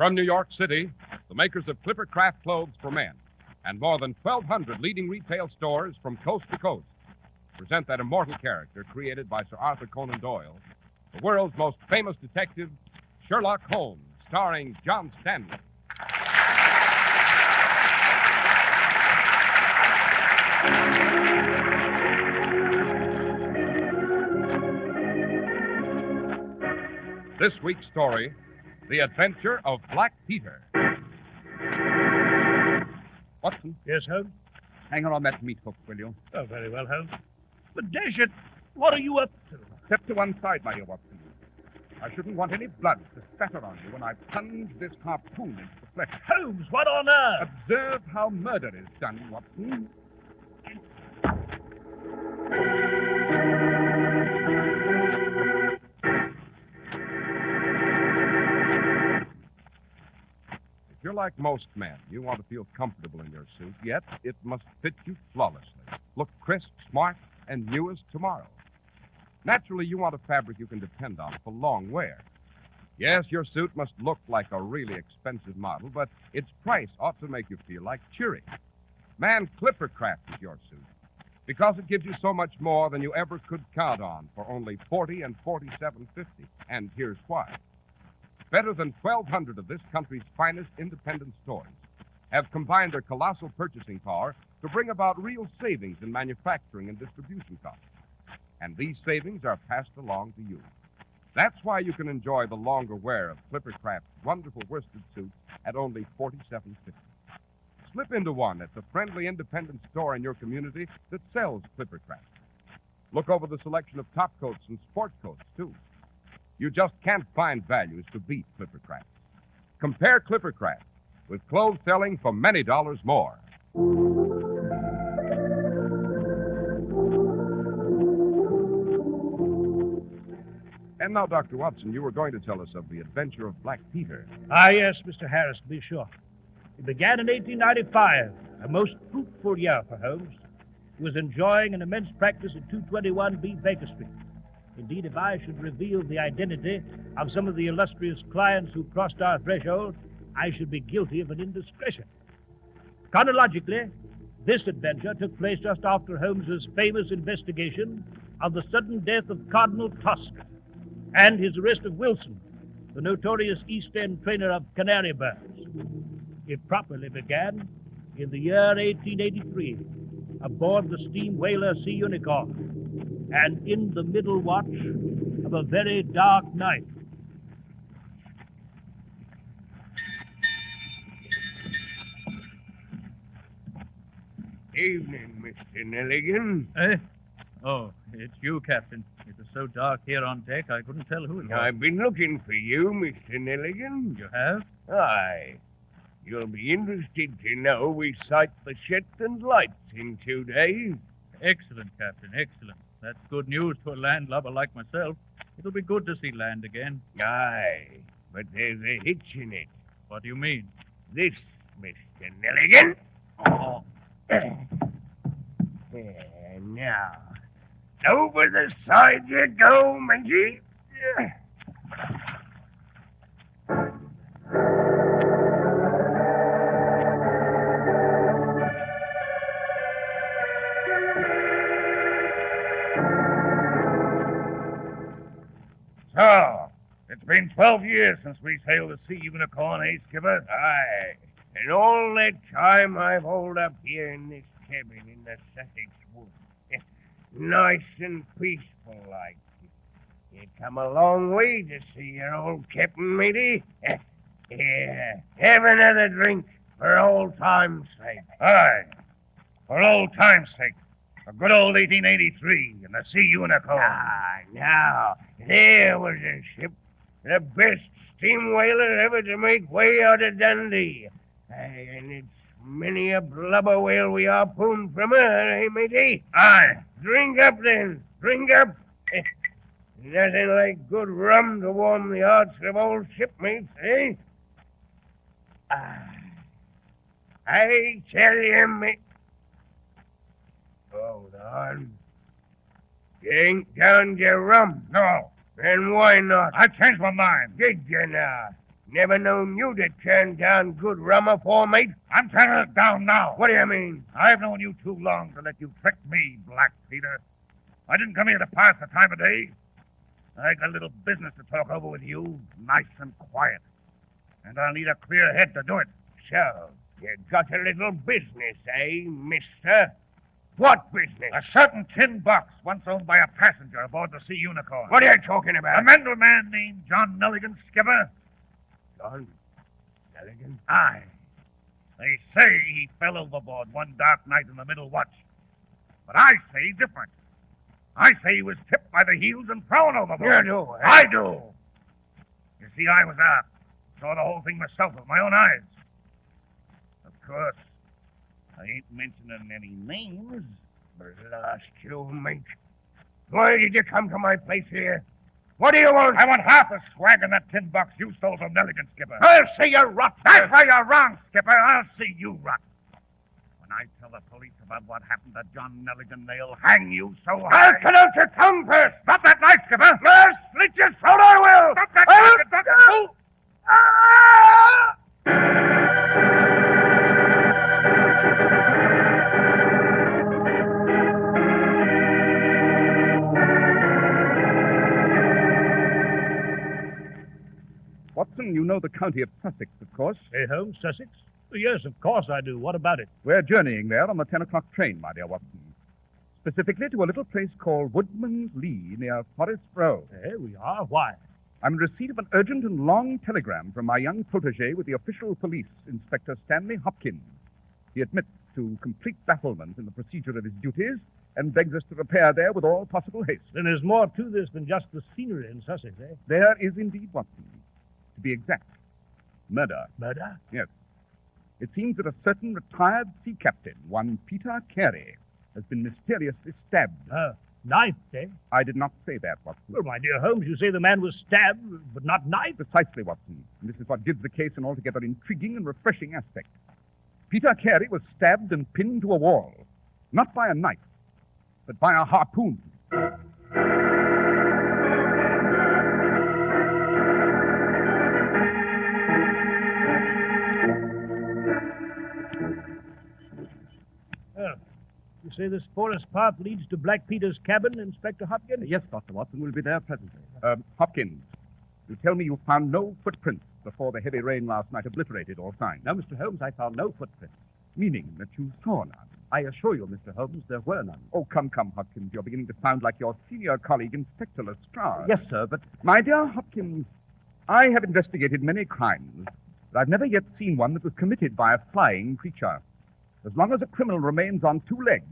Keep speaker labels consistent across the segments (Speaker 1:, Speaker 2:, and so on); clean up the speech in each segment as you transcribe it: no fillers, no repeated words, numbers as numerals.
Speaker 1: From New York City, the makers of Clipper Craft clothes for men and more than 1,200 leading retail stores from coast to coast present that immortal character created by Sir Arthur Conan Doyle, the world's most famous detective, Sherlock Holmes, starring John Stanley. This week's story, The Adventure of Black Peter. Watson?
Speaker 2: Yes, Holmes?
Speaker 1: Hang on that meat hook, will you?
Speaker 2: Oh, very well, Holmes. But dash it, what are you up to?
Speaker 1: Step to one side, my dear Watson. I shouldn't want any blood to spatter on you when I plunge this harpoon into the flesh.
Speaker 2: Holmes, what on earth?
Speaker 1: Observe how murder is done, Watson. If you're like most men, you want to feel comfortable in your suit, yet it must fit you flawlessly. Look crisp, smart, and new as tomorrow. Naturally, you want a fabric you can depend on for long wear. Yes, your suit must look like a really expensive model, but its price ought to make you feel like cheering. Man, Clipper Craft is your suit, because it gives you so much more than you ever could count on for only $40 and $47.50. And here's why. Better than 1,200 of this country's finest independent stores have combined their colossal purchasing power to bring about real savings in manufacturing and distribution costs. And these savings are passed along to you. That's why you can enjoy the longer wear of Clipper Craft's wonderful worsted suits at only $47.50. Slip into one at the friendly independent store in your community that sells Clipper Craft. Look over the selection of top coats and sport coats, too. You just can't find values to beat Clipper Craft. Compare Clipper Craft with clothes selling for many dollars more. And now, Dr. Watson, you were going to tell us of the adventure of Black Peter.
Speaker 2: Ah, yes, Mr. Harris, to be sure. It began in 1895, a most fruitful year for Holmes. He was enjoying an immense practice at 221B Baker Street. Indeed, if I should reveal the identity of some of the illustrious clients who crossed our threshold, I should be guilty of an indiscretion. Chronologically, this adventure took place just after Holmes's famous investigation of the sudden death of Cardinal Tosca and his arrest of Wilson, the notorious East End trainer of canary birds. It properly began in the year 1883 aboard the steam whaler Sea Unicorn and in the middle watch of a very dark night.
Speaker 3: Evening, Mr. Nelligan.
Speaker 4: Eh? Oh, it's you, Captain. It was so dark here on deck, I couldn't tell who it was.
Speaker 3: I've been looking for you, Mr. Nelligan.
Speaker 4: You have?
Speaker 3: Aye. You'll be interested to know we sight the Shetland Lights in 2 days.
Speaker 4: Excellent, Captain, excellent. That's good news to a landlubber like myself. It'll be good to see land again.
Speaker 3: Aye, but there's a hitch in it.
Speaker 4: What do you mean?
Speaker 3: This, Mr. Nelligan.
Speaker 4: Oh.
Speaker 3: There, now. Over the side you go, Mingy.
Speaker 2: So, it's been 12 years since we sailed the Sea Unicorn, eh, Skipper?
Speaker 3: Aye. And all that time I've holed up here in this cabin in the Sussex woods. Nice and peaceful like. You come a long way to see your old captain, matey. Here, have another drink for old time's sake.
Speaker 2: Aye, for old time's sake. For good old 1883 and the Sea Unicorn.
Speaker 3: Ah, now, there was a ship, the best steam whaler ever to make way out of Dundee. Aye, and it's many a blubber whale we harpooned from her, eh, matey?
Speaker 2: Aye.
Speaker 3: Drink up, then. Drink up. Nothing like good rum to warm the hearts of old shipmates, eh? I tell you, mate. Hold on. You ain't down your rum.
Speaker 2: No.
Speaker 3: Then why not?
Speaker 2: I changed my mind.
Speaker 3: Did you now? Never known you to turn down good rum afore, mate.
Speaker 5: I'm turning it down now.
Speaker 3: What do you mean?
Speaker 5: I've known you too long to let you trick me, Black Peter. I didn't come here to pass the time of day. I got a little business to talk over with you, nice and quiet. And I'll need a clear head to do it.
Speaker 3: So, you got a little business, eh, mister? What business?
Speaker 5: A certain tin box once owned by a passenger aboard the Sea Unicorn.
Speaker 3: What are you talking
Speaker 5: A
Speaker 3: about?
Speaker 5: Mendel man named John Nelligan, skipper.
Speaker 3: John Nelligan?
Speaker 5: Aye. They say he fell overboard one dark night in the middle watch. But I say different. I say he was tipped by the heels and thrown overboard.
Speaker 3: You do, eh?
Speaker 5: I do. You see, I was aft. Saw the whole thing myself with my own eyes. Of course, I ain't mentioning any names.
Speaker 3: Blast you, mate. Why did you come to my place here? What do you want?
Speaker 5: I want half the swag in that tin box you stole from Nelligan, skipper.
Speaker 3: I'll see you rot.
Speaker 5: That's why you're wrong, skipper. I'll see you rot. When I tell the police about what happened to John Nelligan, they'll hang you so high.
Speaker 3: I'll cut out your tongue first.
Speaker 5: Stop that knife, skipper.
Speaker 3: I'll slit your throat, I will.
Speaker 5: Stop that knife, you drunken fool.
Speaker 1: Watson, you know the county of Sussex, of course.
Speaker 2: Hey, Holmes, Sussex? Yes, of course I do. What about it?
Speaker 1: We're journeying there on the 10 o'clock train, my dear Watson. Specifically to a little place called Woodman's Lee near Forest Row.
Speaker 2: Here we are. Why?
Speaker 1: I'm in receipt of an urgent and long telegram from my young protege with the official police, Inspector Stanley Hopkins. He admits to complete bafflement in the procedure of his duties and begs us to repair there with all possible haste.
Speaker 2: Then there's more to this than just the scenery in Sussex, eh?
Speaker 1: There is indeed, Watson. To be exact, murder.
Speaker 2: Murder?
Speaker 1: Yes. It seems that a certain retired sea captain, one Peter Carey, has been mysteriously stabbed.
Speaker 2: Knifed, eh?
Speaker 1: I did not say that, Watson.
Speaker 2: Well, my dear Holmes, you say the man was stabbed, but not knifed?
Speaker 1: Precisely, Watson. And this is what gives the case an altogether intriguing and refreshing aspect. Peter Carey was stabbed and pinned to a wall, not by a knife, but by a harpoon.
Speaker 2: You say this forest path leads to Black Peter's cabin, Inspector Hopkins?
Speaker 1: Yes, Dr. Watson. We'll be there presently. Hopkins, you tell me you found no footprints before the heavy rain last night obliterated all signs.
Speaker 6: No, Mr. Holmes, I found no footprints.
Speaker 1: Meaning that you saw none.
Speaker 6: I assure you, Mr. Holmes, there were none.
Speaker 1: Oh, come, Hopkins. You're beginning to sound like your senior colleague, Inspector Lestrade.
Speaker 6: Yes, sir, but...
Speaker 1: My dear Hopkins, I have investigated many crimes, but I've never yet seen one that was committed by a flying creature. As long as a criminal remains on two legs,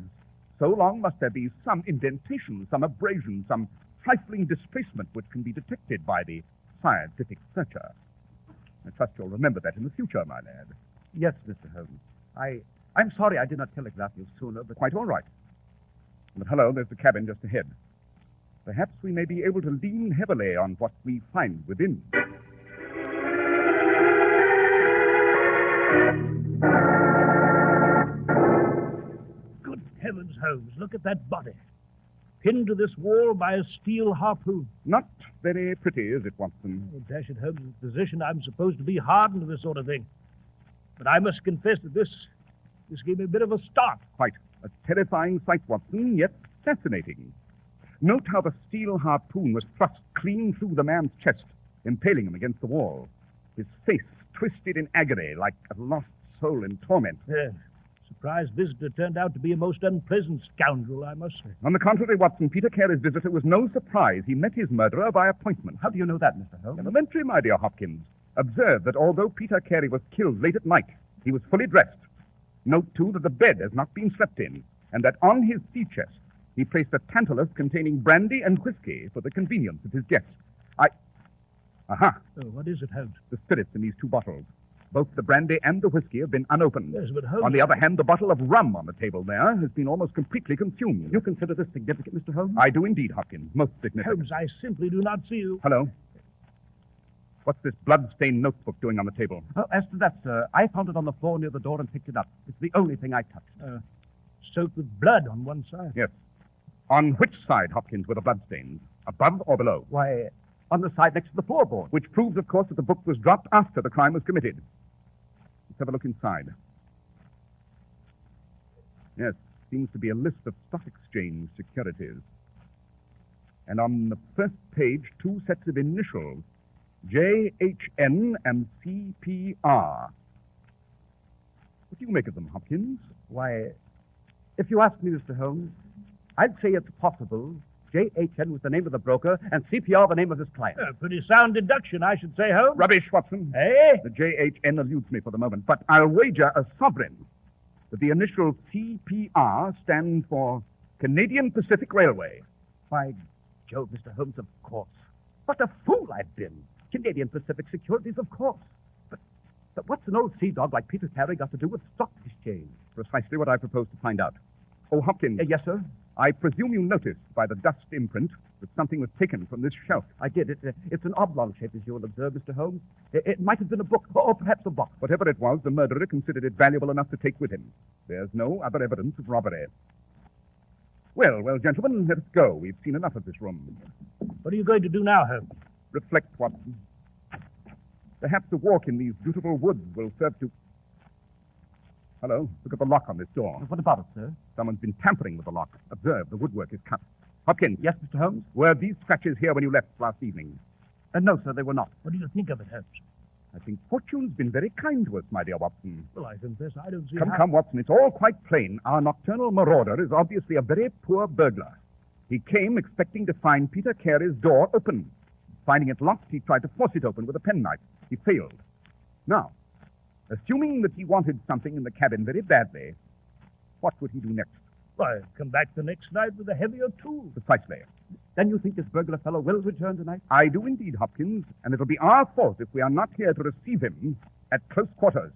Speaker 1: so long must there be some indentation, some abrasion, some trifling displacement which can be detected by the scientific searcher. I trust you'll remember that in the future, my lad.
Speaker 6: Yes, Mr. Holmes. I'm sorry I did not telegraph you sooner, but...
Speaker 1: Quite all right. But hello, there's the cabin just ahead. Perhaps we may be able to lean heavily on what we find within.
Speaker 2: Good heavens, Holmes, look at that body. Pinned to this wall by a steel harpoon.
Speaker 1: Not very pretty, is it, Watson?
Speaker 2: Oh, dash it, Holmes, in the position I'm supposed to be hardened to this sort of thing. But I must confess that this gave me a bit of a start.
Speaker 1: Quite a terrifying sight, Watson, yet fascinating. Note how the steel harpoon was thrust clean through the man's chest, impaling him against the wall. His face twisted in agony like a lost soul in torment.
Speaker 2: Surprise visitor turned out to be a most unpleasant scoundrel, I must say.
Speaker 1: On the contrary, Watson, Peter Carey's visitor was no surprise. He met his murderer by appointment.
Speaker 6: How do you know that, Mr. Holmes?
Speaker 1: Elementary, my dear Hopkins. Observe that although Peter Carey was killed late at night, he was fully dressed. Note, too, that the bed has not been slept in, and that on his sea chest he placed a tantalus containing brandy and whiskey for the convenience of his guests. Aha!
Speaker 2: Oh, what is it, Holmes?
Speaker 1: The spirits in these two bottles. Both the brandy and the whiskey have been unopened.
Speaker 2: Yes, but Holmes...
Speaker 1: On the other hand, the bottle of rum on the table there has been almost completely consumed.
Speaker 6: You consider this significant, Mr. Holmes?
Speaker 1: I do indeed, Hopkins. Most significant.
Speaker 2: Holmes, I simply do not see you.
Speaker 1: Hello? What's this blood-stained notebook doing on the table?
Speaker 6: Oh, as to that, sir, I found it on the floor near the door and picked it up. It's the only thing I touched.
Speaker 2: Soaked with blood on one side.
Speaker 1: Yes. On which side, Hopkins, were the bloodstains? Above or below?
Speaker 6: Why, On the side next to the floorboard.
Speaker 7: Which proves, of course, that the book was dropped after the crime was committed. Let's have a look inside. Yes, seems to be a list of stock exchange securities. And on the first page, 2 sets of initials, JHN and CPR. What do you make of them, Hopkins?
Speaker 6: Why, if you ask me, Mr. Holmes, I'd say it's possible JHN was the name of the broker and CPR the name of his client.
Speaker 2: Pretty sound deduction, I should say, Holmes.
Speaker 7: Rubbish, Watson.
Speaker 2: Eh?
Speaker 7: The JHN eludes me for the moment, but I'll wager a sovereign that the initial CPR stands for Canadian Pacific Railway.
Speaker 6: By Jove, Mr. Holmes, of course. What a fool I've been. Canadian Pacific Securities, of course. But what's an old sea dog like Peter Carey got to do with stock exchange?
Speaker 7: Precisely what I propose to find out. Oh, Hopkins.
Speaker 6: Yes, sir?
Speaker 7: I presume you noticed by the dust imprint that something was taken from this shelf.
Speaker 6: I did. It's an oblong shape, as you'll observe, Mr. Holmes. It might have been a book, or perhaps a box.
Speaker 7: Whatever it was, the murderer considered it valuable enough to take with him. There's no other evidence of robbery. Well, gentlemen, let's go. We've seen enough of this room.
Speaker 2: What are you going to do now, Holmes?
Speaker 7: Reflect, Watson. Perhaps a walk in these beautiful woods will serve to... Hello, look at the lock on this door.
Speaker 6: What about it, sir?
Speaker 7: Someone's been tampering with the lock. Observe, the woodwork is cut. Hopkins.
Speaker 6: Yes, Mr. Holmes?
Speaker 7: Were these scratches here when you left last evening?
Speaker 6: No, sir, they were not.
Speaker 2: What do you think of it, Holmes?
Speaker 7: I think Fortune's been very kind to us, my dear Watson.
Speaker 2: Well, I confess I don't see
Speaker 7: Come, Watson, it's all quite plain. Our nocturnal marauder is obviously a very poor burglar. He came expecting to find Peter Carey's door open. Finding it locked, he tried to force it open with a penknife. He failed. Now, assuming that he wanted something in the cabin very badly, what would he do next?
Speaker 2: Why, come back the next night with a heavier tool.
Speaker 7: Precisely.
Speaker 6: Then you think this burglar fellow will return tonight?
Speaker 7: I do indeed, Hopkins, and it'll be our fault if we are not here to receive him at close quarters.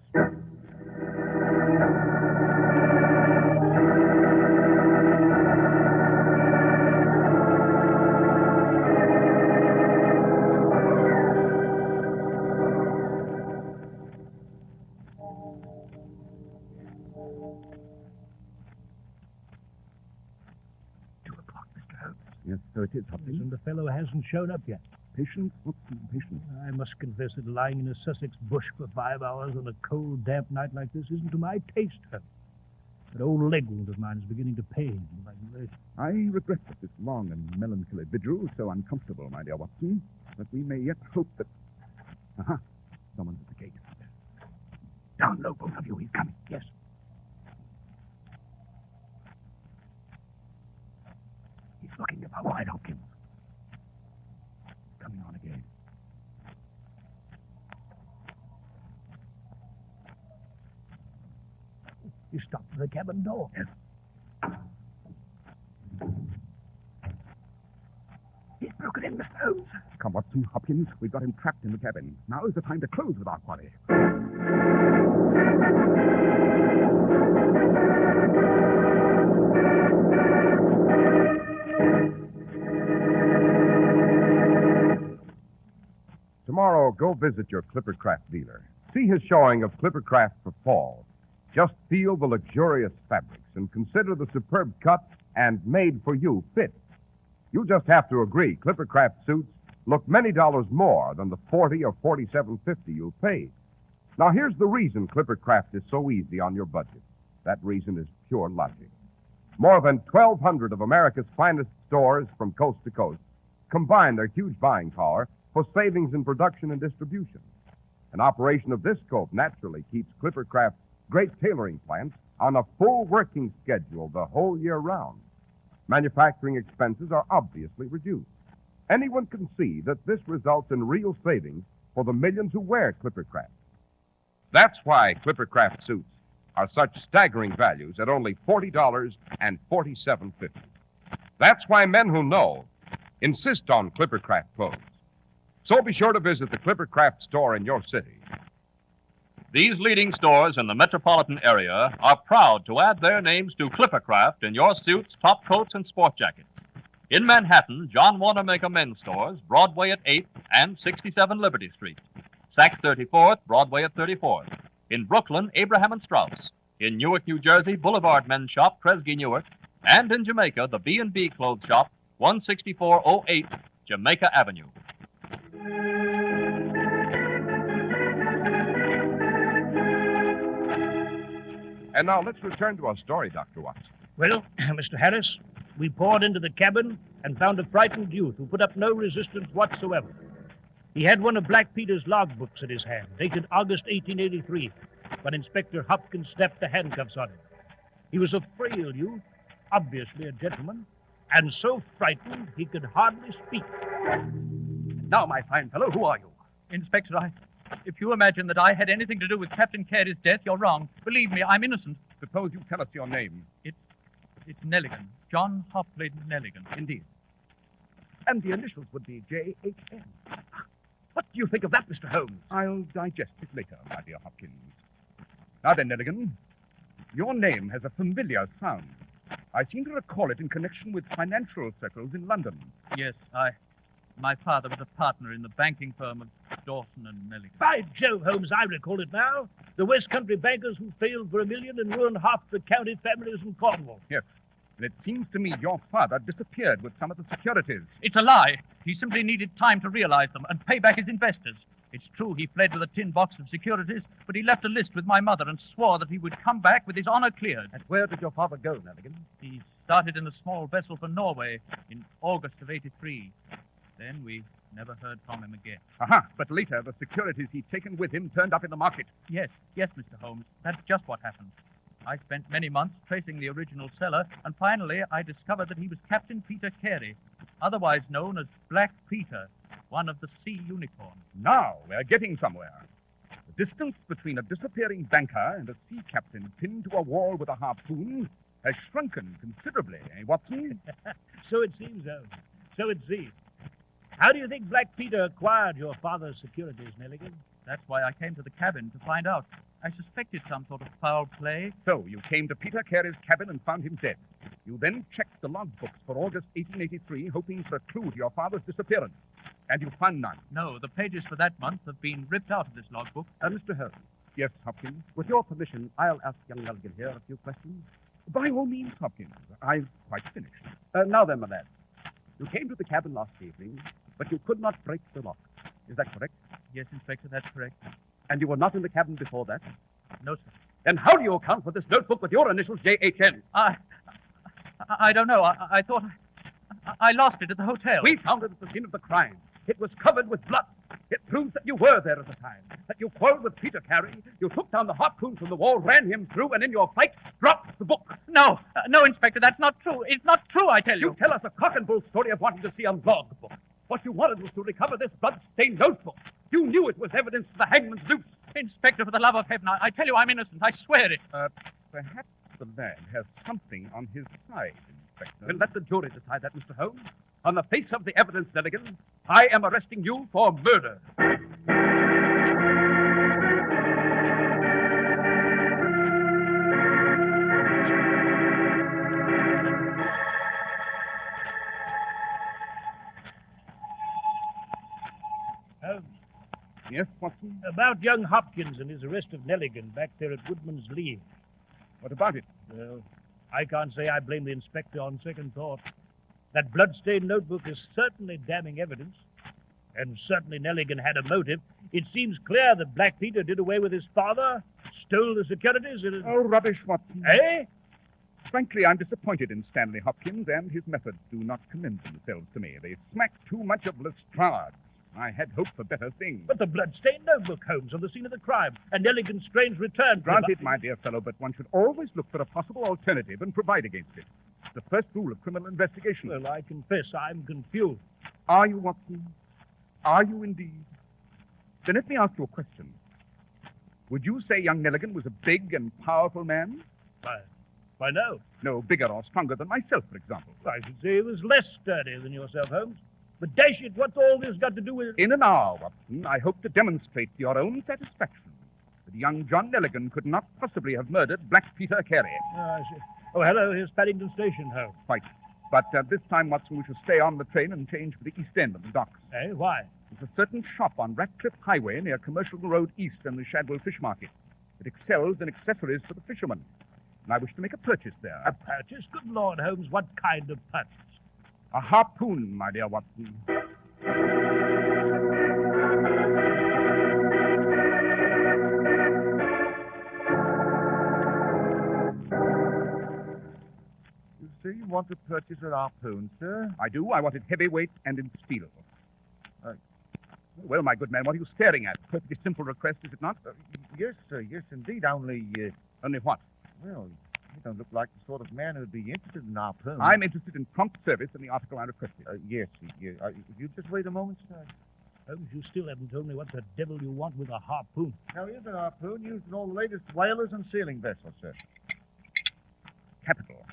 Speaker 7: Yes, so it is, Hopkins.
Speaker 2: And the fellow hasn't shown up yet.
Speaker 7: Patience, Watson, patience.
Speaker 2: I must confess that lying in a Sussex bush for 5 hours on a cold, damp night like this isn't to my taste, Holmes. That old leg wound of mine is beginning to pain.
Speaker 7: I regret that this long and melancholy vigil is so uncomfortable, my dear Watson, but we may yet hope that... Aha, someone's at the gate. Down low, both of you. He's coming.
Speaker 2: Yes.
Speaker 7: He's looking about wide, Hopkins. Coming on again.
Speaker 2: He stopped at the cabin door.
Speaker 7: Yes.
Speaker 2: He's broken in, Mr. Holmes.
Speaker 7: Come, Watson, Hopkins. We've got him trapped in the cabin. Now is the time to close with our quarry.
Speaker 1: Tomorrow, go visit your Clippercraft dealer. See his showing of Clippercraft for fall. Just feel the luxurious fabrics and consider the superb cut and made-for-you fit. You just have to agree Clippercraft suits look many dollars more than the $40 or $47.50 you'll pay. Now, here's the reason Clippercraft is so easy on your budget. That reason is pure logic. More than 1,200 of America's finest stores from coast to coast combine their huge buying power for savings in production and distribution. An operation of this scope naturally keeps Clippercraft's great tailoring plants on a full working schedule the whole year round. Manufacturing expenses are obviously reduced. Anyone can see that this results in real savings for the millions who wear Clippercraft. That's why Clippercraft suits are such staggering values at only $40 and $47.50. That's why men who know insist on Clippercraft clothes. So be sure to visit the Clippercraft store in your city.
Speaker 4: These leading stores in the metropolitan area are proud to add their names to Clippercraft in your suits, top coats, and sport jackets. In Manhattan, John Wanamaker Men's Stores, Broadway at 8th and 67 Liberty Street. Saks 34th, Broadway at 34th. In Brooklyn, Abraham and Strauss. In Newark, New Jersey, Boulevard Men's Shop, Kresge Newark. And in Jamaica, the B&B Clothes Shop, 16408 Jamaica Avenue.
Speaker 1: And now let's return to our story, Dr. Watson.
Speaker 2: Well, Mr. Harris, we poured into the cabin and found a frightened youth who put up no resistance whatsoever. He had one of Black Peter's logbooks in his hand, dated August 1883, when Inspector Hopkins snapped the handcuffs on him. He was a frail youth, obviously a gentleman, and so frightened he could hardly speak.
Speaker 6: Now, my fine fellow, who are you?
Speaker 8: Inspector, if you imagine that I had anything to do with Captain Carey's death, you're wrong. Believe me, I'm innocent.
Speaker 1: Suppose you tell us your name.
Speaker 8: It's Nelligan. John Hopley Nelligan.
Speaker 6: Indeed. And the initials would be J.H.N. What do you think of that, Mr. Holmes?
Speaker 7: I'll digest it later, my dear Hopkins. Now then, Nelligan, your name has a familiar sound. I seem to recall it in connection with financial circles in London.
Speaker 8: Yes, my father was a partner in the banking firm of Dawson and Nelligan.
Speaker 2: By Jove, Holmes, I recall it now. The West Country bankers who failed for $1 million and ruined half the county families in Cornwall.
Speaker 7: Yes, and it seems to me your father disappeared with some of the securities.
Speaker 8: It's a lie. He simply needed time to realize them and pay back his investors. It's true he fled with a tin box of securities, but he left a list with my mother and swore that he would come back with his honor cleared.
Speaker 6: And where did your father go, Nelligan?
Speaker 8: He started in a small vessel for Norway in August of '83. Then we never heard from him again.
Speaker 7: Aha, but later the securities he'd taken with him turned up in the market.
Speaker 8: Yes, Mr. Holmes. That's just what happened. I spent many months tracing the original seller, and finally I discovered that he was Captain Peter Carey, otherwise known as Black Peter, one of the Sea Unicorns.
Speaker 7: Now we're getting somewhere. The distance between a disappearing banker and a sea captain pinned to a wall with a harpoon has shrunken considerably, eh, Watson?
Speaker 2: So it seems, Holmes. So it seems. How do you think Black Peter acquired your father's securities, Nelligan?
Speaker 8: That's why I came to the cabin to find out. I suspected some sort of foul play.
Speaker 7: So you came to Peter Carey's cabin and found him dead. You then checked the logbooks for August 1883, hoping for a clue to your father's disappearance. And you found none.
Speaker 8: No, the pages for that month have been ripped out of this logbook.
Speaker 6: Mr. Holmes,
Speaker 7: Yes, Hopkins?
Speaker 6: with your permission, I'll ask young Nelligan here a few questions.
Speaker 7: By all means, Hopkins. I've quite finished.
Speaker 6: Now then, my lad. You came to the cabin last evening, but you could not break the lock. Is that correct?
Speaker 8: Yes, Inspector, that's correct.
Speaker 6: And you were not in the cabin before that?
Speaker 8: No, sir.
Speaker 6: Then how do you account for this notebook with your initials J.H.N.?
Speaker 8: I don't know. I thought I lost it at the hotel.
Speaker 6: We found it at the scene of the crime. It was covered with blood. It proves that you were there at the time, that you quarreled with Peter Carey, you took down the harpoon from the wall, ran him through, and in your fight, dropped the book.
Speaker 8: No, Inspector, that's not true. It's not true, I tell you.
Speaker 6: You tell us a cock and bull story of wanting to see a logbook. What you wanted was to recover this blood-stained notebook. You knew it was evidence to the hangman's noose.
Speaker 8: Inspector, for the love of heaven, I tell you I'm innocent. I swear it.
Speaker 7: Perhaps the lad has something on his side, Inspector.
Speaker 6: Then let the jury decide that, Mr. Holmes. On the face of the evidence, Nelligan, I am arresting you for murder.
Speaker 2: Holmes,
Speaker 7: Yes, Watson?
Speaker 2: about young Hopkins and his arrest of Nelligan back there at Woodman's Lee.
Speaker 7: What about it?
Speaker 2: Well, I can't say I blame the inspector on second thought. That blood-stained notebook is certainly damning evidence. And certainly Nelligan had a motive. It seems clear that Black Peter did away with his father, stole the securities, and...
Speaker 7: Oh, rubbish, Watson.
Speaker 2: Eh?
Speaker 7: Frankly, I'm disappointed in Stanley Hopkins, and his methods do not commend themselves to me. They smack too much of Lestrade. I had hoped for better things.
Speaker 2: But the blood-stained notebook, Holmes, on the scene of the crime, and Nelligan's strange return...
Speaker 7: Granted, my dear fellow, but one should always look for a possible alternative and provide against it. It's the first rule of criminal investigation.
Speaker 2: Well, I confess I'm confused.
Speaker 7: Are you, Watson? Are you indeed? Then let me ask you a question. Would you say young Nelligan was a big and powerful man?
Speaker 2: Why, no.
Speaker 7: No, bigger or stronger than myself, for example.
Speaker 2: I should say he was less sturdy than yourself, Holmes. But dash it, what's all this got to do with...
Speaker 7: In an hour, Watson, I hope to demonstrate to your own satisfaction that young John Nelligan could not possibly have murdered Black Peter Carey.
Speaker 2: I see. Oh, hello, here's Paddington Station, Holmes.
Speaker 7: Quite. But this time, Watson, we shall stay on the train and change for the east end of the docks.
Speaker 2: Eh, why?
Speaker 7: There's a certain shop on Ratcliffe Highway near Commercial Road East and the Shadwell Fish Market. It excels in accessories for the fishermen. And I wish to make a purchase there.
Speaker 2: A purchase? Good Lord, Holmes, what kind of purchase?
Speaker 7: A harpoon, my dear Watson.
Speaker 5: You say you want to purchase a harpoon, sir?
Speaker 7: I do. I want it heavyweight and in steel. Well, my good man, what are you staring at? Perfectly simple request, is it not?
Speaker 5: Yes, sir. Yes, indeed. Only
Speaker 7: what?
Speaker 5: well, you don't look like the sort of man who'd be interested in harpoons.
Speaker 7: I'm interested in prompt service in the article I requested.
Speaker 5: Yes. If you just wait a moment, sir.
Speaker 2: Holmes, you still haven't told me what the devil you want with a harpoon.
Speaker 5: Now, here's a harpoon used in all the latest whalers and sailing vessels, sir.
Speaker 7: Capital.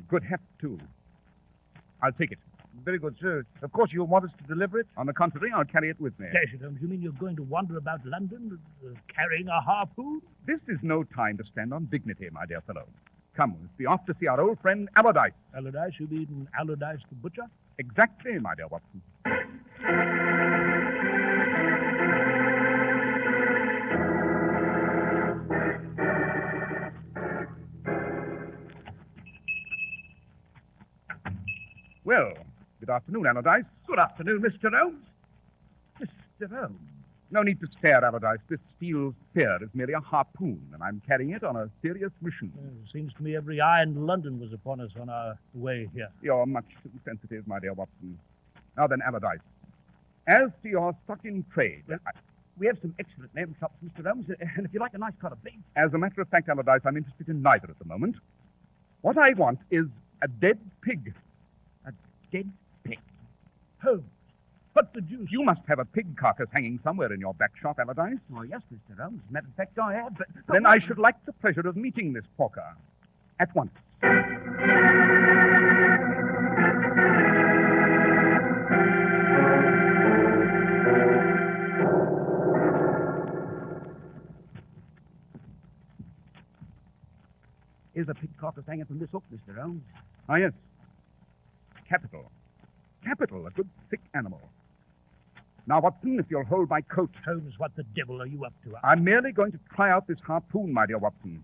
Speaker 7: Good heft, too. I'll take it.
Speaker 5: Very good, sir. Of course, you'll want us to deliver it.
Speaker 7: On the contrary, I'll carry it with me.
Speaker 2: Dash it, Holmes. You mean you're going to wander about London carrying a harpoon?
Speaker 7: This is no time to stand on dignity, my dear fellow. Come, let's be off to see our old friend Allardyce.
Speaker 2: Allardyce? You mean Allardyce the butcher?
Speaker 7: Exactly, my dear Watson. Well, good afternoon, Allardyce.
Speaker 6: Good afternoon, Mr. Holmes. Mr. Holmes.
Speaker 7: No need to stare, Allardyce. This steel spear is merely a harpoon, and I'm carrying it on a serious mission.
Speaker 2: Seems to me every eye in London was upon us on our way here.
Speaker 7: You're much too sensitive, my dear Watson. Now then, Allardyce, as to your stock in trade...
Speaker 6: Well, we have some excellent lamb chops, Mr. Holmes, and if you like a nice cut of beef...
Speaker 7: As a matter of fact, Allardyce, I'm interested in neither at the moment. What I want is a dead pig.
Speaker 6: A dead pig?
Speaker 2: Holmes, what the deuce?
Speaker 7: You must have a pig carcass hanging somewhere in your back shop, Allardyce.
Speaker 6: Oh, yes, Mr. Holmes. As a matter of fact, I have, but...
Speaker 7: Then I should like the pleasure of meeting this porker. At once.
Speaker 6: Here's a pig carcass hanging from this hook, Mr. Holmes.
Speaker 7: Ah, yes. Capital. A good thick animal. Now, Watson, if you'll hold my coat...
Speaker 2: Holmes, what the devil are you up to?
Speaker 7: I'm merely going to try out this harpoon, my dear Watson.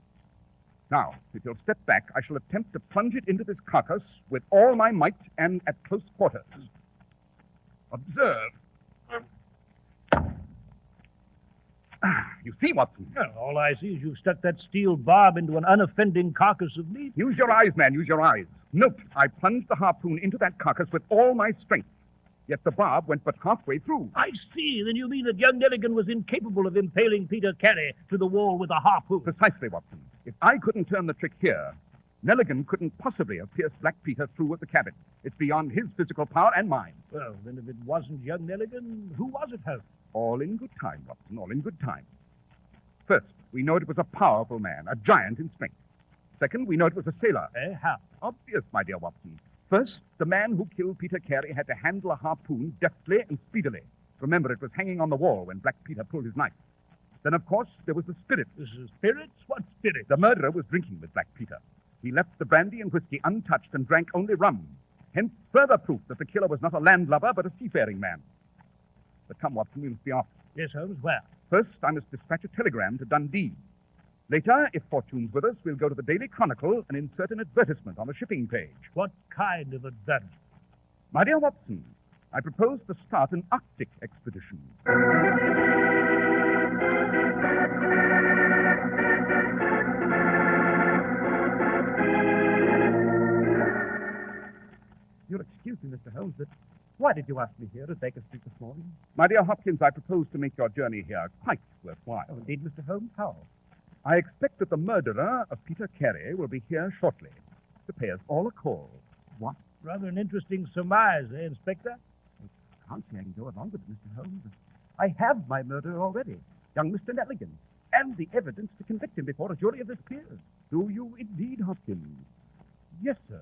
Speaker 7: Now, if you'll step back, I shall attempt to plunge it into this carcass with all my might and at close quarters. Observe. You see, Watson?
Speaker 2: Well, all I see is you've stuck that steel barb into an unoffending carcass of meat.
Speaker 7: Use your eyes, man, use your eyes. Note, I plunged the harpoon into that carcass with all my strength. Yet the barb went but halfway through.
Speaker 2: I see. Then you mean that young Nelligan was incapable of impaling Peter Carey to the wall with a harpoon?
Speaker 7: Precisely, Watson. If I couldn't turn the trick here, Nelligan couldn't possibly have pierced Black Peter through at the cabin. It's beyond his physical power and mine.
Speaker 2: Well, then if it wasn't young Nelligan, who was it, Holmes?
Speaker 7: All in good time, Watson, all in good time. First, we know it was a powerful man, a giant in strength. Second, we know it was a sailor.
Speaker 2: How?
Speaker 7: Obvious, my dear Watson. First, the man who killed Peter Carey had to handle a harpoon deftly and speedily. Remember, it was hanging on the wall when Black Peter pulled his knife. Then, of course, there was the spirit.
Speaker 2: Spirits? What spirits?
Speaker 7: The murderer was drinking with Black Peter. He left the brandy and whiskey untouched and drank only rum. Hence, further proof that the killer was not a landlubber, but a seafaring man. But come, Watson, we must be off.
Speaker 2: Yes, Holmes, where?
Speaker 7: First, I must dispatch a telegram to Dundee. Later, if fortune's with us, we'll go to the Daily Chronicle and insert an advertisement on the shipping page.
Speaker 2: What kind of advertisement?
Speaker 7: My dear Watson, I propose to start an Arctic expedition.
Speaker 6: You'll excuse me, Mr. Holmes, but why did you ask me here at Baker Street this morning?
Speaker 7: My dear Hopkins, I propose to make your journey here quite worthwhile.
Speaker 6: Oh, indeed, Mr. Holmes, how?
Speaker 7: I expect that the murderer of Peter Carey will be here shortly to pay us all a call.
Speaker 6: What?
Speaker 2: Rather an interesting surmise, eh, Inspector?
Speaker 6: I can't say I can go along with it, Mr. Holmes. I have my murderer already, young Mr. Nelligan, and the evidence to convict him before a jury of his peers.
Speaker 7: Do you indeed, Hopkins?
Speaker 6: Yes, sir.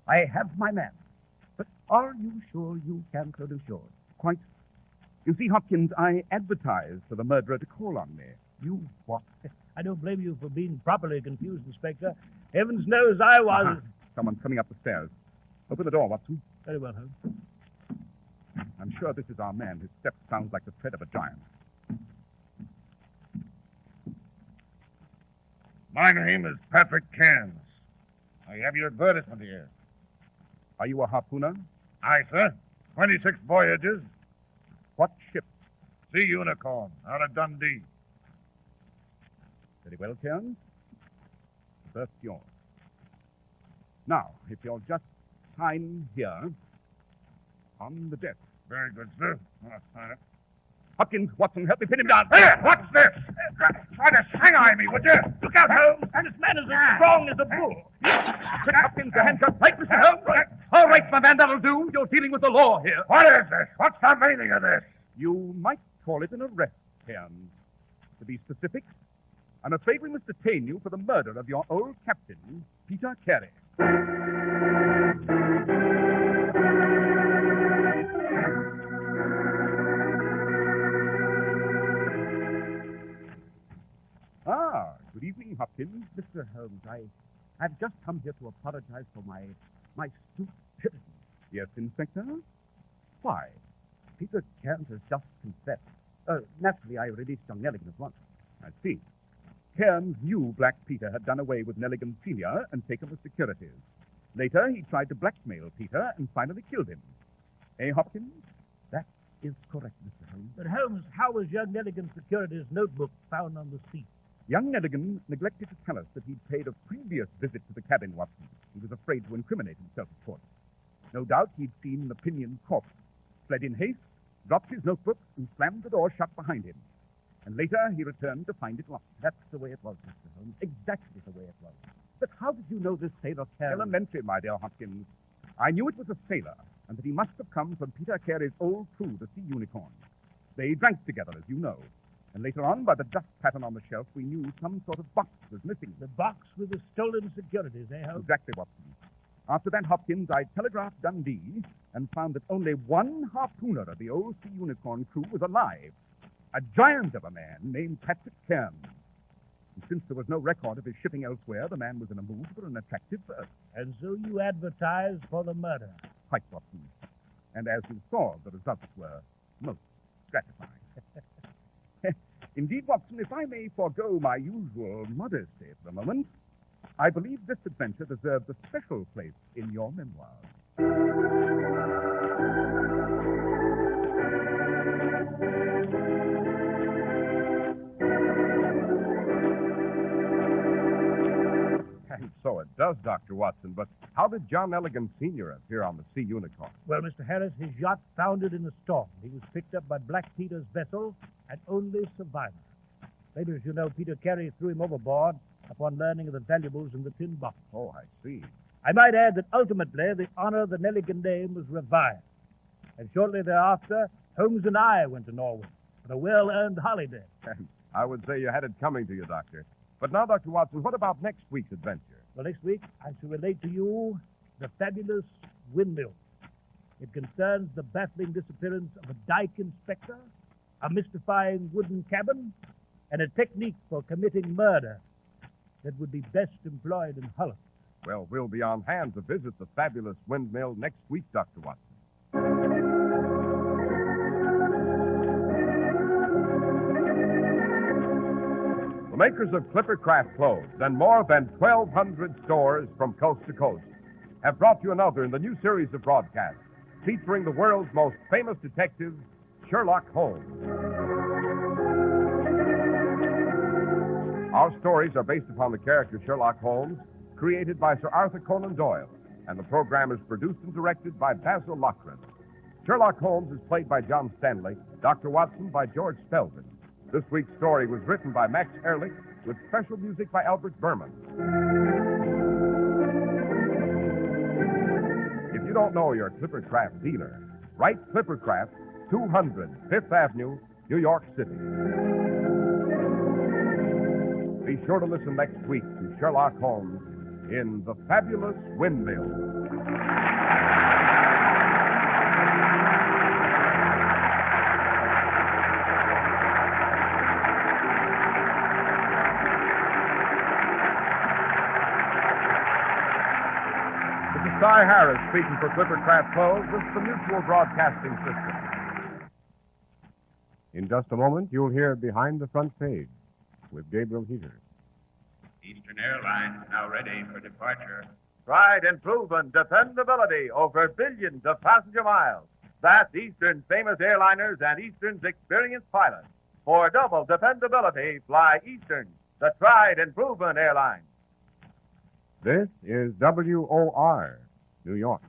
Speaker 6: I have my man. But are you sure you can produce yours?
Speaker 7: Quite. You see, Hopkins, I advertised for the murderer to call on me.
Speaker 6: You what?
Speaker 2: I don't blame you for being properly confused, Inspector. Heavens knows I was.
Speaker 7: Uh-huh. Someone's coming up the stairs. Open the door, Watson.
Speaker 2: Very well, Holmes.
Speaker 7: I'm sure this is our man. His step sounds like the tread of a giant.
Speaker 5: My name is Patrick Cairns. I have your advertisement here.
Speaker 7: Are you a harpooner?
Speaker 5: Aye, sir. 26 voyages.
Speaker 7: What ship?
Speaker 5: Sea Unicorn, out of Dundee.
Speaker 7: Very well, Cairns. First yours. Now, if you'll just sign here on the desk.
Speaker 5: Very good, sir. I'll sign it.
Speaker 7: Hopkins, Watson, help me pin him down.
Speaker 5: Here, what's this? Try to hang me, would you?
Speaker 2: Look out, Holmes. And this man is as strong as a bull.
Speaker 7: Quick, Hopkins, your handcuffs. Right, Mr. Holmes. All right, my man, that'll do. You're dealing with the law here.
Speaker 5: What is this? What's the meaning of this?
Speaker 7: You might call it an arrest, Cairns. To be specific, I'm afraid we must detain you for the murder of your old captain, Peter Carey. Good evening, Hopkins.
Speaker 6: Mr. Holmes, I've just come here to apologize for my stupidity.
Speaker 7: Yes, Inspector? Why?
Speaker 6: Peter Cairns has just confessed. Naturally, I released young Nelligan at once.
Speaker 7: I see. Cairns knew Black Peter had done away with Nelligan Sr. and taken the securities. Later, he tried to blackmail Peter and finally killed him. Eh, Hopkins?
Speaker 6: That is correct, Mr. Holmes.
Speaker 2: But, Holmes, how was young Nelligan's securities notebook found on the seat?
Speaker 7: Young Nelligan neglected to tell us that he'd paid a previous visit to the cabin, Watson. He was afraid to incriminate himself, of course. No doubt he'd seen the pinioned corpse, fled in haste, dropped his notebook, and slammed the door shut behind him. And later he returned to find it locked.
Speaker 6: That's the way it was, Mr. Holmes. Exactly the way it was. But how did you know this sailor Carey?
Speaker 7: Elementary, my dear Hopkins. I knew it was a sailor, and that he must have come from Peter Carey's old crew, the Sea Unicorn. They drank together, as you know. And later on, by the dust pattern on the shelf, we knew some sort of box was missing.
Speaker 2: The box with the stolen securities, eh, Holmes?
Speaker 7: Exactly, Watson. After that, Hopkins, I telegraphed Dundee and found that only one harpooner of the old Sea Unicorn crew was alive. A giant of a man named Patrick Cairns. And since there was no record of his shipping elsewhere, the man was in a mood for an attractive berth.
Speaker 2: And so you advertised for the murder.
Speaker 7: Quite, Watson. And as you saw, the results were most gratifying. Indeed, Watson, if I may forego my usual modesty for a moment, I believe this adventure deserves a special place in your memoirs.
Speaker 1: And so it does, Dr. Watson, but how did John Nelligan Sr. appear on the Sea Unicorn?
Speaker 2: Well, Mr. Harris, his yacht foundered in a storm. He was picked up by Black Peter's vessel and only survivor. Later, as you know, Peter Carey threw him overboard upon learning of the valuables in the tin box.
Speaker 1: Oh, I see.
Speaker 2: I might add that ultimately the honor of the Nelligan name was revived. And shortly thereafter, Holmes and I went to Norway for a well-earned holiday.
Speaker 1: I would say you had it coming to you, Doctor. But now, Dr. Watson, what about next week's adventure?
Speaker 2: Well, next week, I shall relate to you the fabulous windmill. It concerns the baffling disappearance of a dike inspector, a mystifying wooden cabin, and a technique for committing murder that would be best employed in Holland.
Speaker 1: Well, we'll be on hand to visit the fabulous windmill next week, Dr. Watson. The makers of Clipper Craft clothes and more than 1,200 stores from coast to coast have brought you another in the new series of broadcasts featuring the world's most famous detective, Sherlock Holmes. Our stories are based upon the character Sherlock Holmes, created by Sir Arthur Conan Doyle, and the program is produced and directed by Basil Loughrane. Sherlock Holmes is played by John Stanley, Dr. Watson by George Spelvin. This week's story was written by Max Ehrlich with special music by Albert Berman. If you don't know your Clipper Craft dealer, write Clipper Craft, 200 Fifth Avenue, New York City. Be sure to listen next week to Sherlock Holmes in The Fabulous Windmill. Cy Harris speaking for Clipper Craft Clothes. This is the Mutual Broadcasting System. In just a moment, you'll hear Behind the Front Page with Gabriel Heater.
Speaker 9: Eastern Airlines now ready for departure.
Speaker 10: Pride and proven dependability over billions of passenger miles. That's Eastern's famous airliners and Eastern's experienced pilots. For double dependability, fly Eastern, the tried and proven airline.
Speaker 1: This is WOR, New York.